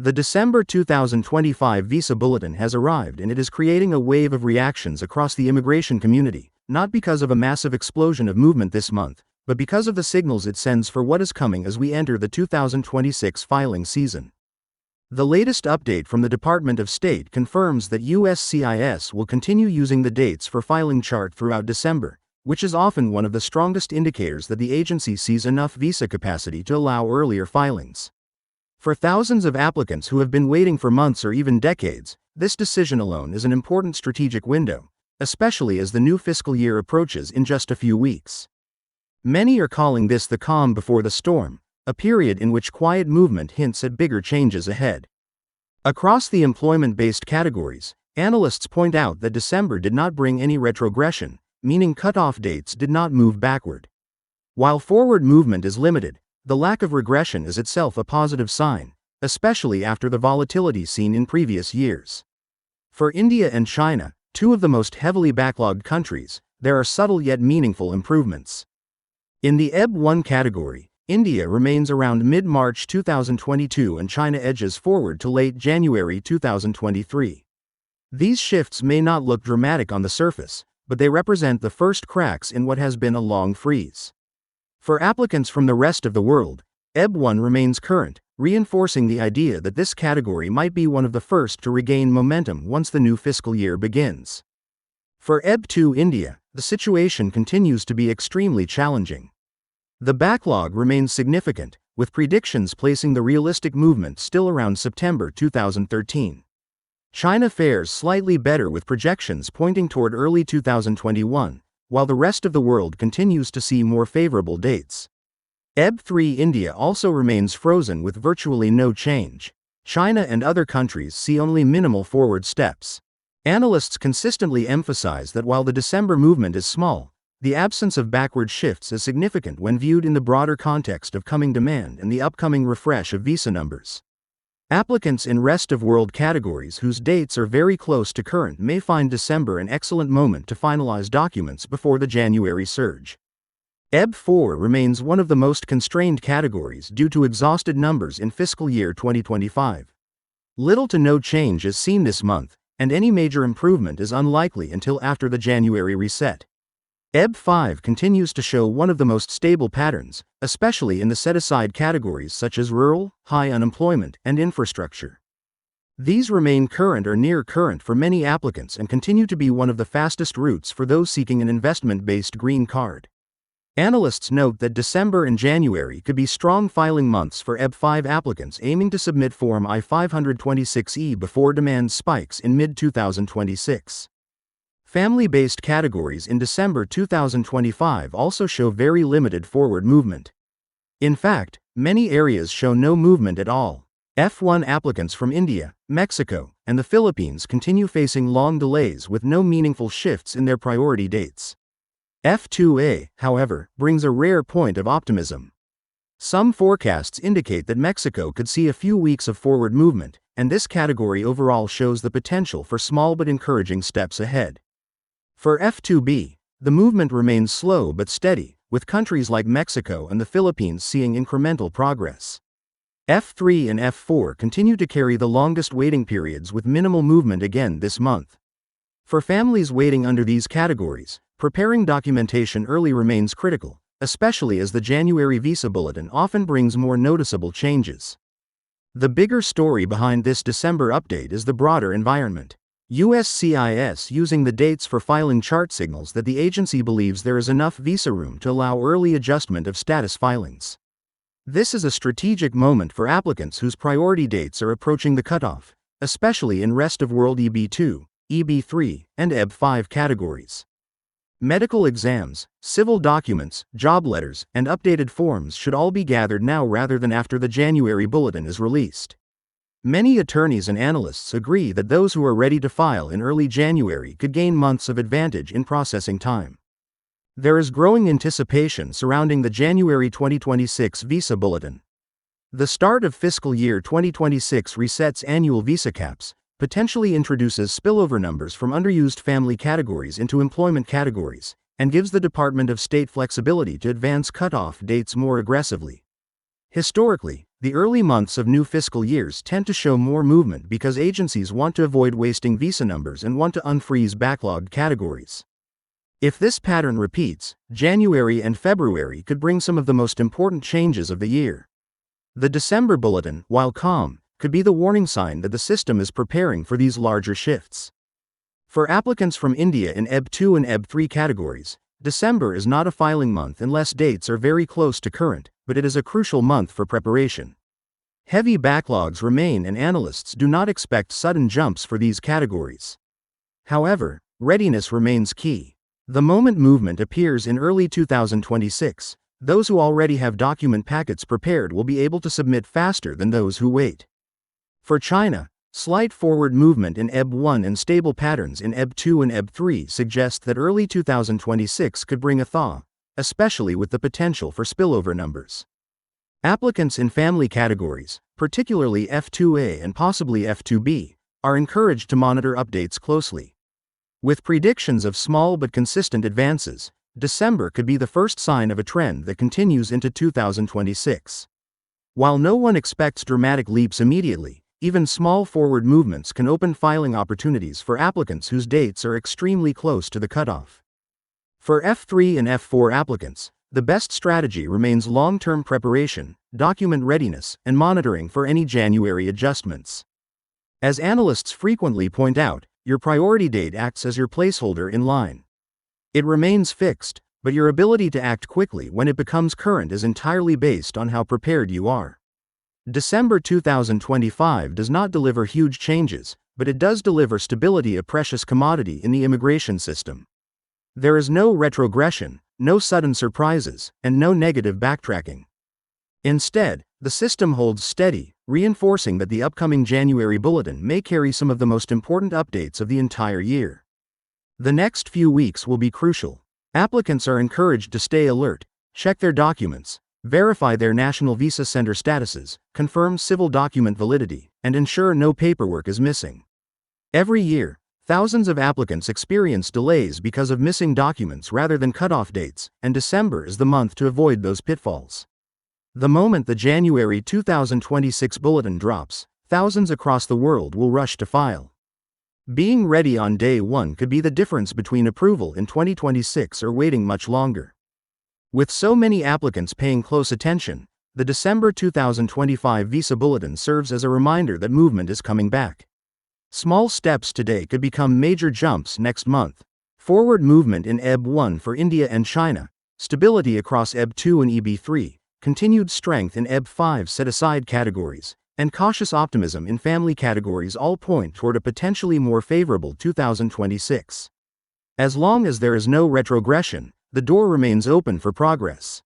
The December 2025 Visa Bulletin has arrived and it is creating a wave of reactions across the immigration community, not because of a massive explosion of movement this month, but because of the signals it sends for what is coming as we enter the 2026 filing season. The latest update from the Department of State confirms that USCIS will continue using the dates for filing chart throughout December, which is often one of the strongest indicators that the agency sees enough visa capacity to allow earlier filings. For thousands of applicants who have been waiting for months or even decades, this decision alone is an important strategic window, especially as the new fiscal year approaches in just a few weeks. Many are calling this the calm before the storm, a period in which quiet movement hints at bigger changes ahead. Across the employment-based categories, analysts point out that December did not bring any retrogression, meaning cutoff dates did not move backward. While forward movement is limited, the lack of regression is itself a positive sign, especially after the volatility seen in previous years. For India and China, two of the most heavily backlogged countries, there are subtle yet meaningful improvements. In the EB1 category, India remains around mid-March 2022 and China edges forward to late January 2023. These shifts may not look dramatic on the surface, but they represent the first cracks in what has been a long freeze. For applicants from the rest of the world, EB1 remains current, reinforcing the idea that this category might be one of the first to regain momentum once the new fiscal year begins. For EB2 India, the situation continues to be extremely challenging. The backlog remains significant, with predictions placing the realistic movement still around September 2013. China fares slightly better with projections pointing toward early 2021, while the rest of the world continues to see more favorable dates. EB3 India also remains frozen with virtually no change. China and other countries see only minimal forward steps. Analysts consistently emphasize that while the December movement is small, the absence of backward shifts is significant when viewed in the broader context of coming demand and the upcoming refresh of visa numbers. Applicants in rest of world categories whose dates are very close to current may find December an excellent moment to finalize documents before the January surge. EB4 remains one of the most constrained categories due to exhausted numbers in fiscal year 2025. Little to no change is seen this month, and any major improvement is unlikely until after the January reset. EB5 continues to show one of the most stable patterns, especially in the set-aside categories such as rural, high unemployment, and infrastructure. These remain current or near current for many applicants and continue to be one of the fastest routes for those seeking an investment-based green card. Analysts note that December and January could be strong filing months for EB5 applicants aiming to submit Form I-526E before demand spikes in mid-2026. Family-based categories in December 2025 also show very limited forward movement. In fact, many areas show no movement at all. F1 applicants from India, Mexico, and the Philippines continue facing long delays with no meaningful shifts in their priority dates. F2A, however, brings a rare point of optimism. Some forecasts indicate that Mexico could see a few weeks of forward movement, and this category overall shows the potential for small but encouraging steps ahead. For F2B, the movement remains slow but steady, with countries like Mexico and the Philippines seeing incremental progress. F3 and F4 continue to carry the longest waiting periods with minimal movement again this month. For families waiting under these categories, preparing documentation early remains critical, especially as the January Visa Bulletin often brings more noticeable changes. The bigger story behind this December update is the broader environment. USCIS using the dates for filing chart signals that the agency believes there is enough visa room to allow early adjustment of status filings. This is a strategic moment for applicants whose priority dates are approaching the cutoff, especially in rest of world EB2, EB3, and EB5 categories. Medical exams, civil documents, job letters, and updated forms should all be gathered now rather than after the January bulletin is released. Many attorneys and analysts agree that those who are ready to file in early January could gain months of advantage in processing time. There is growing anticipation surrounding the January 2026 Visa Bulletin. The start of fiscal year 2026 resets annual visa caps, potentially introduces spillover numbers from underused family categories into employment categories, and gives the Department of State flexibility to advance cutoff dates more aggressively. Historically, The early months of new fiscal years tend to show more movement because agencies want to avoid wasting visa numbers and want to unfreeze backlogged categories. If this pattern repeats, January and February could bring some of the most important changes of the year. The December Bulletin, while calm, could be the warning sign that the system is preparing for these larger shifts. For applicants from India in EB2 and EB3 categories, December is not a filing month unless dates are very close to current, but it is a crucial month for preparation. Heavy backlogs remain and analysts do not expect sudden jumps for these categories. However, readiness remains key. The moment movement appears in early 2026, those who already have document packets prepared will be able to submit faster than those who wait. For China, slight forward movement in EB1 and stable patterns in EB2 and EB3 suggest that early 2026 could bring a thaw, especially with the potential for spillover numbers. Applicants in family categories, particularly F2A and possibly F2B, are encouraged to monitor updates closely. With predictions of small but consistent advances, December could be the first sign of a trend that continues into 2026. While no one expects dramatic leaps immediately, even small forward movements can open filing opportunities for applicants whose dates are extremely close to the cutoff. For F3 and F4 applicants, the best strategy remains long-term preparation, document readiness, and monitoring for any January adjustments. As analysts frequently point out, your priority date acts as your placeholder in line. It remains fixed, but your ability to act quickly when it becomes current is entirely based on how prepared you are. December 2025 does not deliver huge changes, but it does deliver stability, a precious commodity in the immigration system. There is no retrogression, no sudden surprises, and no negative backtracking. Instead, the system holds steady, reinforcing that the upcoming January bulletin may carry some of the most important updates of the entire year. The next few weeks will be crucial. Applicants are encouraged to stay alert, check their documents, verify their national visa center statuses, confirm civil document validity, and ensure no paperwork is missing. Every year, thousands of applicants experience delays because of missing documents rather than cutoff dates, and December is the month to avoid those pitfalls. The moment the January 2026 bulletin drops, thousands across the world will rush to file. Being ready on day one could be the difference between approval in 2026 or waiting much longer. With so many applicants paying close attention, the December 2025 Visa Bulletin serves as a reminder that movement is coming back. Small steps today could become major jumps next month. Forward movement in EB1 for India and China, stability across EB2 and EB3, continued strength in EB5 set-aside categories, and cautious optimism in family categories all point toward a potentially more favorable 2026. As long as there is no retrogression, the door remains open for progress.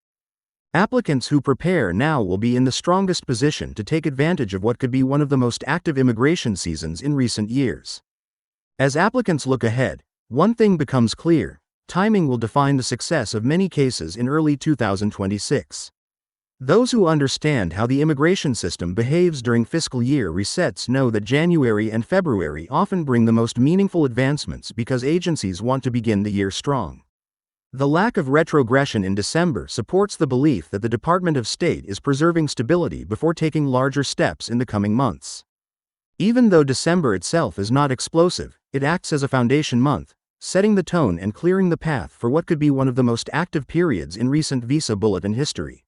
Applicants who prepare now will be in the strongest position to take advantage of what could be one of the most active immigration seasons in recent years. As applicants look ahead, one thing becomes clear: timing will define the success of many cases in early 2026. Those who understand how the immigration system behaves during fiscal year resets know that January and February often bring the most meaningful advancements because agencies want to begin the year strong. The lack of retrogression in December supports the belief that the Department of State is preserving stability before taking larger steps in the coming months. Even though December itself is not explosive, it acts as a foundation month, setting the tone and clearing the path for what could be one of the most active periods in recent Visa Bulletin history.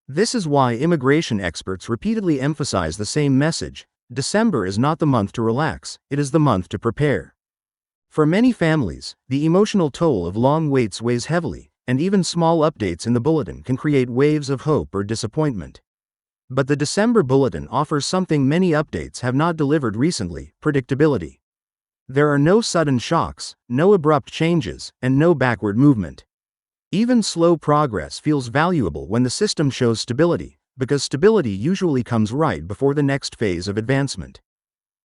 This is why immigration experts repeatedly emphasize the same message: December is not the month to relax, it is the month to prepare. For many families, the emotional toll of long waits weighs heavily, and even small updates in the bulletin can create waves of hope or disappointment. But the December bulletin offers something many updates have not delivered recently: predictability. There are no sudden shocks, no abrupt changes, and no backward movement. Even slow progress feels valuable when the system shows stability, because stability usually comes right before the next phase of advancement.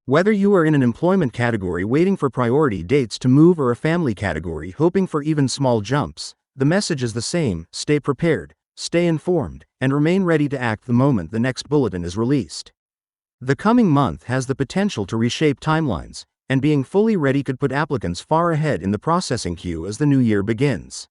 Whether you are in an employment category waiting for priority dates to move or a family category hoping for even small jumps, the message is the same: stay prepared, stay informed, and remain ready to act the moment the next bulletin is released. The coming month has the potential to reshape timelines, and being fully ready could put applicants far ahead in the processing queue as the new year begins.